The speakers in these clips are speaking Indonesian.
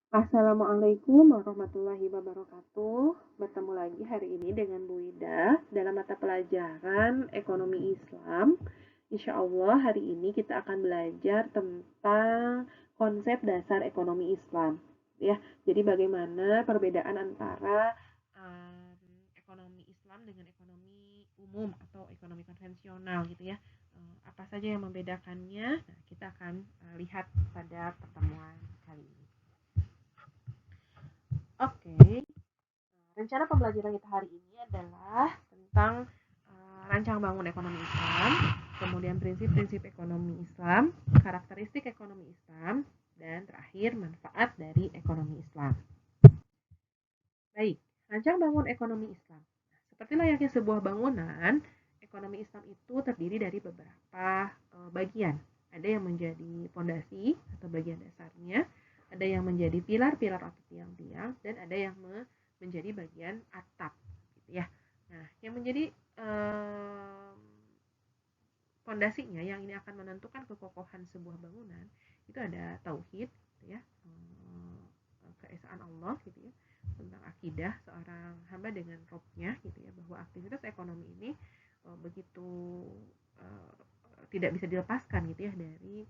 Assalamualaikum warahmatullahi wabarakatuh. Bertemu lagi hari ini dengan Bu Ida dalam mata pelajaran Ekonomi Islam. Insya Allah hari ini kita akan belajar tentang konsep dasar ekonomi Islam. Ya, jadi bagaimana perbedaan antara ekonomi Islam dengan ekonomi umum atau ekonomi konvensional gitu ya. Apa saja yang membedakannya? Nah, kita akan lihat pada pertemuan kali ini. Oke, rencana pembelajaran kita hari ini adalah tentang rancang bangun ekonomi Islam, kemudian prinsip-prinsip ekonomi Islam, karakteristik ekonomi Islam, dan terakhir manfaat dari ekonomi Islam. Baik, rancang bangun ekonomi Islam. Seperti layaknya sebuah bangunan, ekonomi Islam itu terdiri dari beberapa bagian. Ada yang menjadi fondasi atau bagian dasarnya, ada yang menjadi pilar-pilar atau tiang-tiang, dan ada yang menjadi bagian atap, gitu ya. Nah, yang menjadi fondasinya yang ini akan menentukan kekokohan sebuah bangunan itu ada tauhid, gitu ya, keesaan Allah, gitu ya, tentang akidah seorang hamba dengan Robnya, gitu ya, bahwa aktivitas ekonomi ini begitu uh, tidak bisa dilepaskan, gitu ya, dari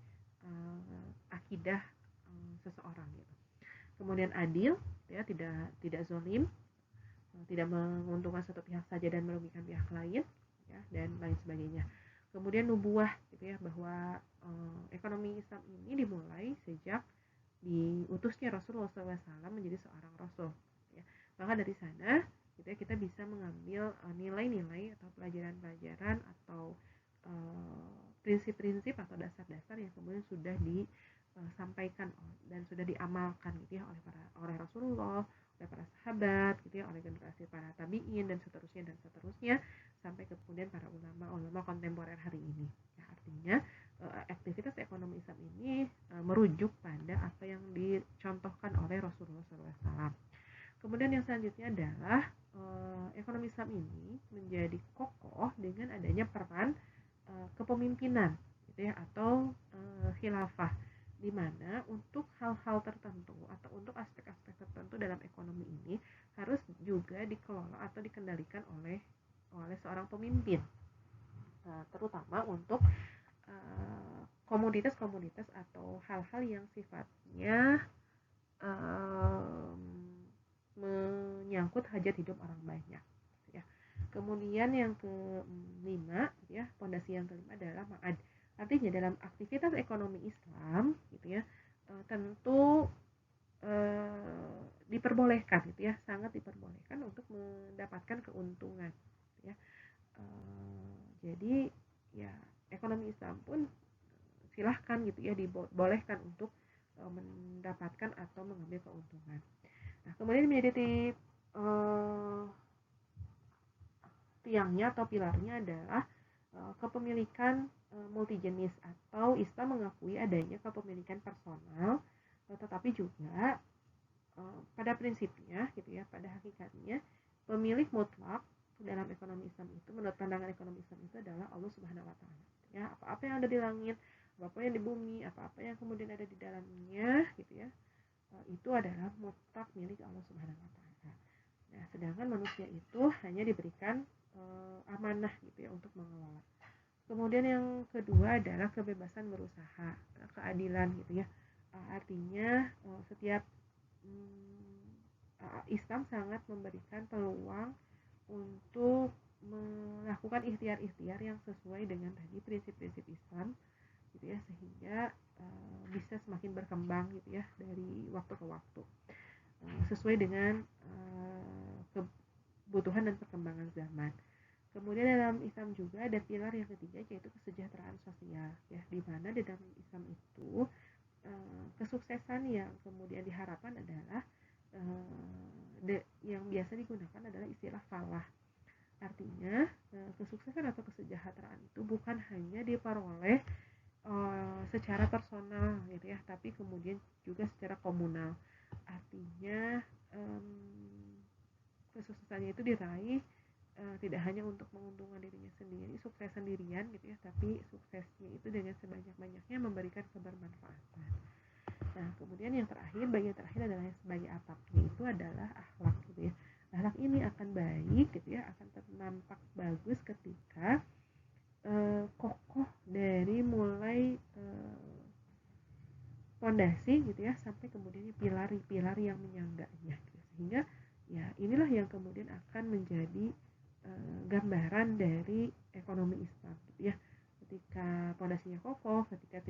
akidah seseorang, gitu. Kemudian adil, ya, tidak zalim, tidak menguntungkan satu pihak saja dan merugikan pihak lain, ya, dan lain sebagainya. Kemudian nubuah, gitu ya, bahwa ekonomi Islam ini dimulai sejak diutusnya Rasulullah SAW menjadi seorang rasul, ya. Maka dari sana gitu ya, kita bisa mengambil nilai-nilai atau pelajaran-pelajaran atau prinsip-prinsip atau dasar-dasar yang kemudian sudah disampaikan dan sudah diamalkan, gitu ya, oleh Rasulullah, oleh para sahabat, gitu ya, oleh generasi para tabiin dan seterusnya sampai kemudian para ulama kontemporer hari ini. Ya, artinya aktivitas ekonomi Islam ini merujuk pada apa yang dicontohkan oleh Rasulullah SAW. Kemudian yang selanjutnya adalah ekonomi Islam ini menjadi kokoh dengan adanya peran kepemimpinan, gitu ya, atau khilafah, di mana untuk hal-hal tertentu atau untuk aspek-aspek tertentu dalam ekonomi ini harus juga dikelola atau dikendalikan oleh seorang pemimpin, terutama untuk komoditas-komoditas atau hal-hal yang sifatnya menyangkut hajat hidup orang banyak, ya. Kemudian yang kelima, ya, fondasi yang kelima adalah ma'ad. Artinya dalam aktivitas ekonomi Islam, gitu ya, tentu diperbolehkan, gitu ya, sangat diperbolehkan untuk mendapatkan keuntungan, gitu ya. Jadi ya ekonomi Islam pun silahkan, gitu ya, dibolehkan untuk mendapatkan atau mengambil keuntungan. Nah, kemudian menjadi tiangnya atau pilarnya adalah kepemilikan multijenis, atau Islam mengakui adanya kepemilikan personal, tetapi juga pada prinsipnya, gitu ya, pada hakikatnya pemilik mutlak dalam ekonomi Islam itu, menurut pandangan ekonomi Islam itu adalah Allah Subhanahu wa taala. Ya, apa-apa yang ada di langit, apa-apa yang di bumi, apa-apa yang kemudian ada di dalamnya, gitu ya, itu adalah mutlak milik Allah Subhanahu wa taala. Nah, sedangkan manusia itu hanya diberikan amanah, gitu ya, untuk mengelola. Kemudian yang kedua adalah kebebasan berusaha, keadilan, gitu ya. Artinya setiap Islam sangat memberikan peluang untuk melakukan ikhtiar-ikhtiar yang sesuai dengan tadi prinsip-prinsip Islam, gitu ya, sehingga bisa semakin berkembang, gitu ya, dari waktu ke waktu sesuai dengan kebutuhan dan perkembangan zaman. Kemudian dalam Islam juga ada pilar yang ketiga, yaitu kesejahteraan sosial, ya, di mana di dalam Islam itu kesuksesan yang kemudian diharapkan adalah yang biasa digunakan adalah istilah falah. Artinya kesuksesan atau kesejahteraan itu bukan hanya diperoleh secara personal, gitu ya, tapi kemudian juga secara komunal. Artinya kesuksesannya itu diraih tidak hanya untuk menguntungkan dirinya sendiri, sukses sendirian, gitu ya, tapi suksesnya itu dengan sebanyak-banyaknya memberikan kebermanfaatan. Nah, kemudian yang terakhir, bagian terakhir adalah yang sebagai atap, yaitu adalah akhlak gitu ya. Akhlak ini akan baik gitu ya, akan nampak bagus ketika kokoh dari mulai fondasi gitu ya sampai kemudian pilar yang menyangganya gitu. Sehingga ya inilah yang kemudian akan menjadi gambaran dari ekonomi Islam gitu ya. Ketika fondasinya kokoh, ketika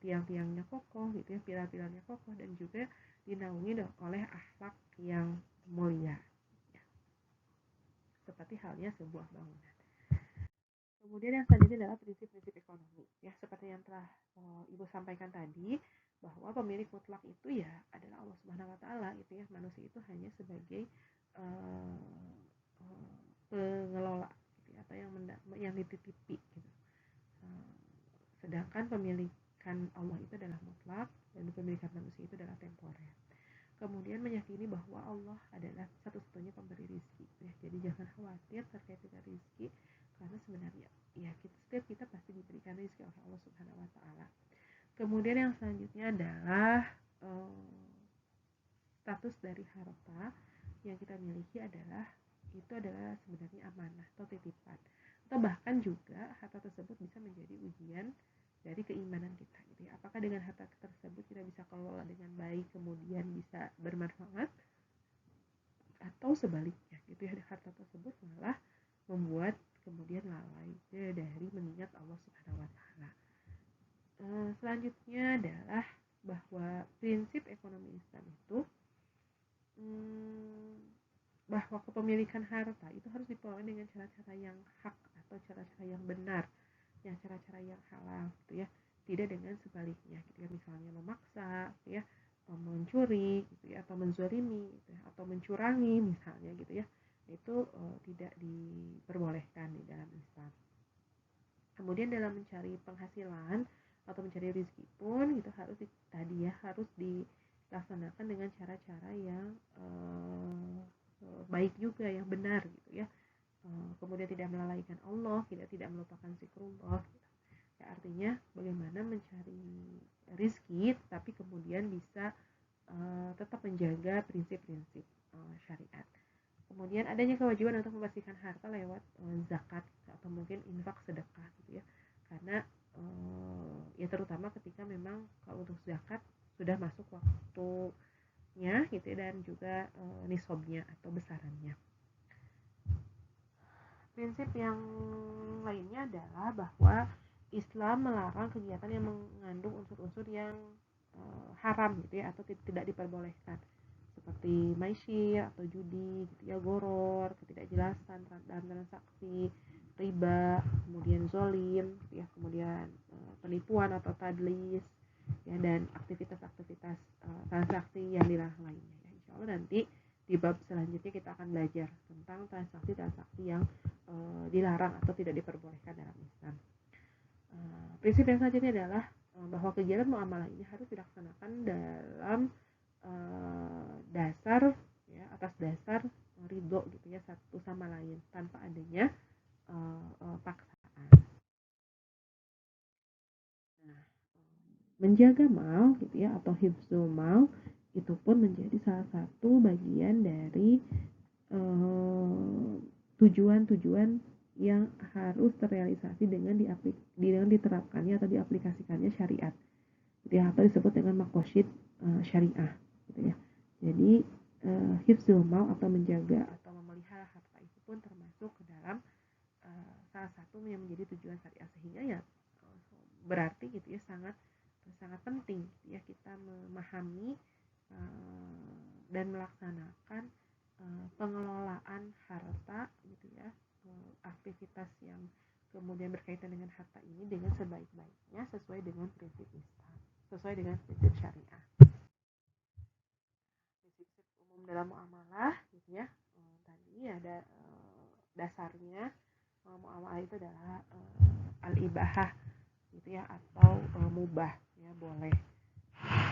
tiang-tiangnya kokoh gitu ya, pilar-pilarnya kokoh, dan juga dinaungi oleh akhlak yang mulia ya. Seperti halnya sebuah bangunan. Kemudian yang selanjutnya adalah prinsip-prinsip ekonomi ya, seperti yang telah Ibu sampaikan tadi, bahwa pemilik mutlak itu ya adalah Allah Subhanahu wa taala gitu ya. Manusia itu hanya sebagai pengelola gitu ya, atau yang dititipi gitu. Sedangkan pemilikan Allah itu adalah mutlak dan pemilikan manusia itu adalah temporer. Kemudian meyakini bahwa Allah adalah satu-satunya pemberi rizki ya. Jadi jangan khawatir terkait dengan rizki, karena sebenarnya ya setiap kita pasti diberikan rizki oleh Allah Subhanahu wa taala. Kemudian yang selanjutnya adalah status dari harta yang kita miliki adalah sebenarnya amanah atau titipan, atau bahkan juga harta tersebut bisa menjadi ujian dari keimanan kita gitu ya. Apakah dengan harta tersebut kita bisa kelola dengan baik kemudian bisa bermanfaat, atau sebaliknya gitu ya, harta tersebut malah membuat kemudian lalai dari mengingat Allah Subhanahu wa taala. Selanjutnya adalah bahwa prinsip ekonomi Islam itu bahwa kepemilikan harta itu harus diperoleh dengan cara-cara yang hak atau cara-cara yang benar, yang cara-cara yang halal gitu ya, tidak dengan sebaliknya gitu ya, misalnya memaksa gitu ya, atau mencuri gitu ya, atau menzalimi gitu ya, atau mencurangi misalnya gitu ya, itu tidak diperbolehkan di dalam Islam. Kemudian dalam mencari penghasilan atau mencari rezeki pun itu harus harus dilaksanakan dengan cara-cara yang baik juga, yang benar gitu ya. Kemudian tidak melalaikan Allah, tidak melupakan zikrullah gitu. Ya, artinya bagaimana mencari rezeki tapi kemudian bisa tetap menjaga prinsip-prinsip syariat. Kemudian adanya kewajiban untuk membersihkan harta lewat zakat atau mungkin infak, sedekah gitu ya. Karena ya terutama ketika memang kalau untuk zakat sudah masuk waktunya gitu ya, dan juga nisabnya atau besarannya. Prinsip yang lainnya adalah bahwa Islam melarang kegiatan yang mengandung unsur-unsur yang haram gitu ya, atau tidak diperbolehkan, seperti maisir atau judi gitu ya, goror, ketidakjelasan dalam transaksi, riba, kemudian zolim gitu ya, kemudian penipuan atau tadlis ya, dan aktivitas-aktivitas transaksi yang dilarang lainnya ya. Insya Allah nanti di bab selanjutnya kita akan belajar tentang transaksi-transaksi yang dilarang atau tidak diperbolehkan dalam Islam. Prinsip yang selanjutnya adalah bahwa kegiatan muamalah ini harus dilaksanakan dalam dasar ya, atas dasar ridho gitu ya, satu sama lain tanpa adanya paksaan. Nah, menjaga mal gitu ya, atau hifzul mal itu pun menjadi salah satu bagian dari tujuan-tujuan yang harus terrealisasi dengan diterapkannya atau diaplikasikannya syariat gitu ya, atau disebut dengan maqasid syariah gitu ya. Jadi hifzul mal atau menjaga atau memelihara harta itu pun termasuk ke dalam salah satu yang menjadi tujuan syariah, sehingga ya berarti gitu ya sangat penting ya kita memahami dan melaksanakan pengelolaan harta gitu ya, aktivitas yang kemudian berkaitan dengan harta ini dengan sebaik-baiknya sesuai dengan prinsip Islam, sesuai dengan prinsip syariah. Prinsip umum dalam muamalah gitu ya, tadi ada dasarnya muamalah itu adalah al-ibahah gitu ya, atau mubah ya, boleh,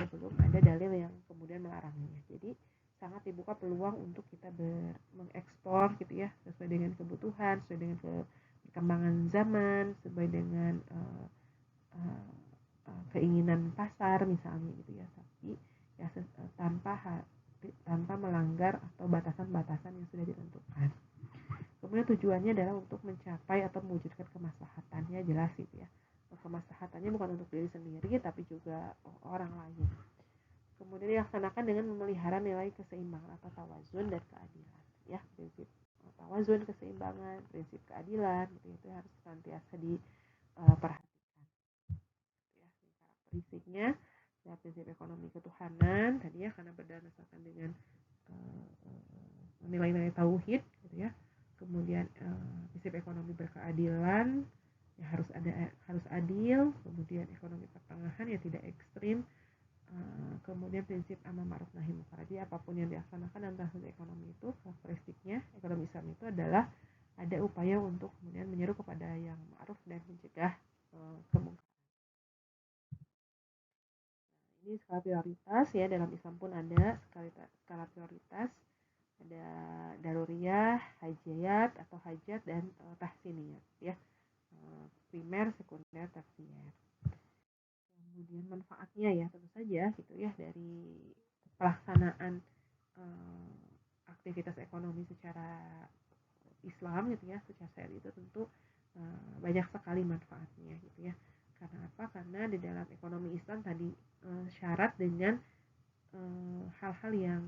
sebelum ada dalil yang kemudian melarangnya. Jadi sangat dibuka peluang untuk kita mengekspor gitu ya, sesuai dengan kebutuhan, sesuai dengan perkembangan zaman, sesuai dengan keinginan pasar misalnya gitu ya. Tapi tanpa melanggar atau batasan-batasan yang sudah ditentukan. Kemudian tujuannya adalah untuk mencapai atau mewujudkan kemaslahatannya, jelas gitu ya. Kemaslahatannya bukan untuk diri sendiri tapi juga orang lain. Kemudian dilaksanakan dengan memelihara nilai keseimbangan atau tawazun dan keadilan, ya. Prinsip tawazun, keseimbangan, prinsip keadilan gitu, itu harus senantiasa diperhatikan, ya. Karakteristiknya ya, prinsip ekonomi ketuhanan tadi ya, karena berdasarkan dengan nilai-nilai tauhid gitu ya. Kemudian prinsip ekonomi berkeadilan, ya harus adil. Kemudian ekonomi pertengahan, ya tidak ekstrim. Kemudian prinsip amar ma'ruf nahi munkar. Jadi apapun yang dilaksanakan dalam tahun ekonomi itu, karakteristiknya ekonomi Islam itu adalah ada upaya untuk kemudian menyeru kepada yang ma'ruf dan mencegah kemungkaran. Ini skala prioritas ya, dalam Islam pun ada skala prioritas, ada daruriyah, hajiyat atau hajat, dan tahsiniyat ya, primer, sekunder, tersier. Kemudian manfaatnya ya tentu saja gitu ya, dari pelaksanaan aktivitas ekonomi secara Islam gitu ya, secara syariat itu tentu banyak sekali manfaatnya gitu ya. Karena apa? Karena di dalam ekonomi Islam tadi syarat dengan hal-hal yang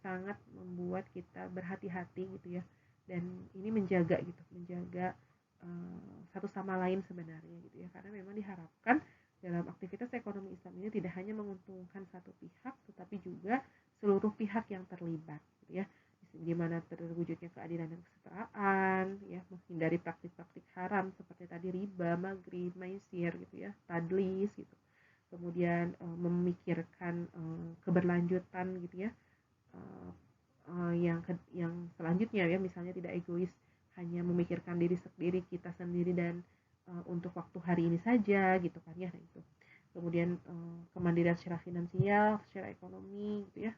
sangat membuat kita berhati-hati gitu ya, dan ini menjaga satu sama lain sebenarnya gitu ya, karena memang diharapkan dalam aktivitas ekonomi Islam ini tidak hanya menguntungkan satu pihak tetapi juga seluruh pihak yang terlibat gitu ya, gimana terwujudnya keadilan dan kesetaraan ya, menghindari praktik-praktik haram seperti tadi riba, maghrib, maisir gitu ya, tadlis gitu. Kemudian memikirkan keberlanjutan gitu ya, yang selanjutnya ya, misalnya tidak egois hanya memikirkan diri sendiri, kita sendiri, dan untuk waktu hari ini saja gitu kan ya. Nah, itu kemudian kemandirian secara finansial, secara ekonomi gitu ya,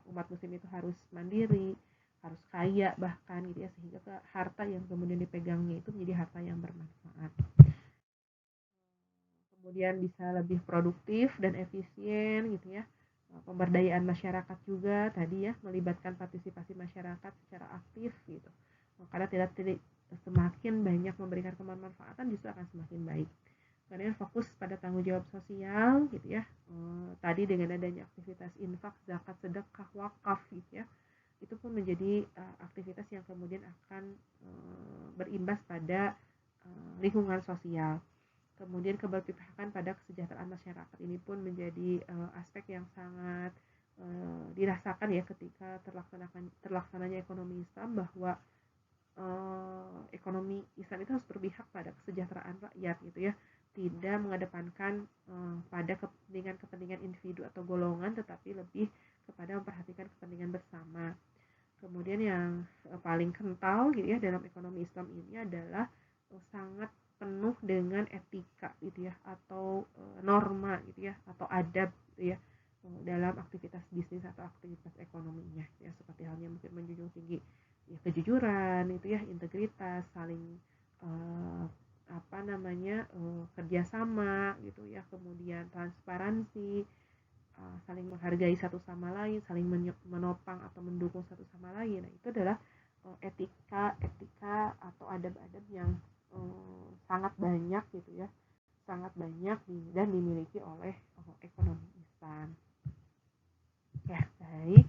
umat muslim itu harus mandiri, harus kaya bahkan gitu ya, sehingga harta yang kemudian dipegangnya itu menjadi harta yang bermanfaat. Kemudian bisa lebih produktif dan efisien gitu ya. Pemberdayaan masyarakat juga tadi ya, melibatkan partisipasi masyarakat secara aktif gitu. Karena tidak semakin banyak memberikan kemanfaatan justru akan semakin baik. Kemudian fokus pada tanggung jawab sosial gitu ya. Tadi dengan adanya aktivitas infak, zakat, sedekah, wakaf gitu ya, itu pun menjadi aktivitas yang kemudian akan berimbas pada lingkungan sosial. Kemudian keberpihakan pada kesejahteraan masyarakat ini pun menjadi aspek yang sangat dirasakan ya ketika terlaksananya ekonomi Islam, bahwa ekonomi Islam itu harus berpihak pada kesejahteraan rakyat gitu ya, tidak mengedepankan pada kepentingan individu atau golongan, tetapi lebih kepada memperhatikan kepentingan bersama. Kemudian yang paling kental gitu ya dalam ekonomi Islam ini adalah sangat penuh dengan etika gitu ya, atau norma gitu ya, atau adab gitu ya, dalam aktivitas bisnis atau aktivitas ekonominya ya, seperti halnya mungkin menjunjung tinggi ya kejujuran itu ya, integritas, saling kerjasama gitu ya, kemudian transparansi, saling menghargai satu sama lain, saling menopang atau mendukung satu sama lain. Nah, itu adalah etika atau adab-adab yang sangat banyak gitu ya, sangat banyak dan dimiliki oleh ekonomi Islam. Ya, baik.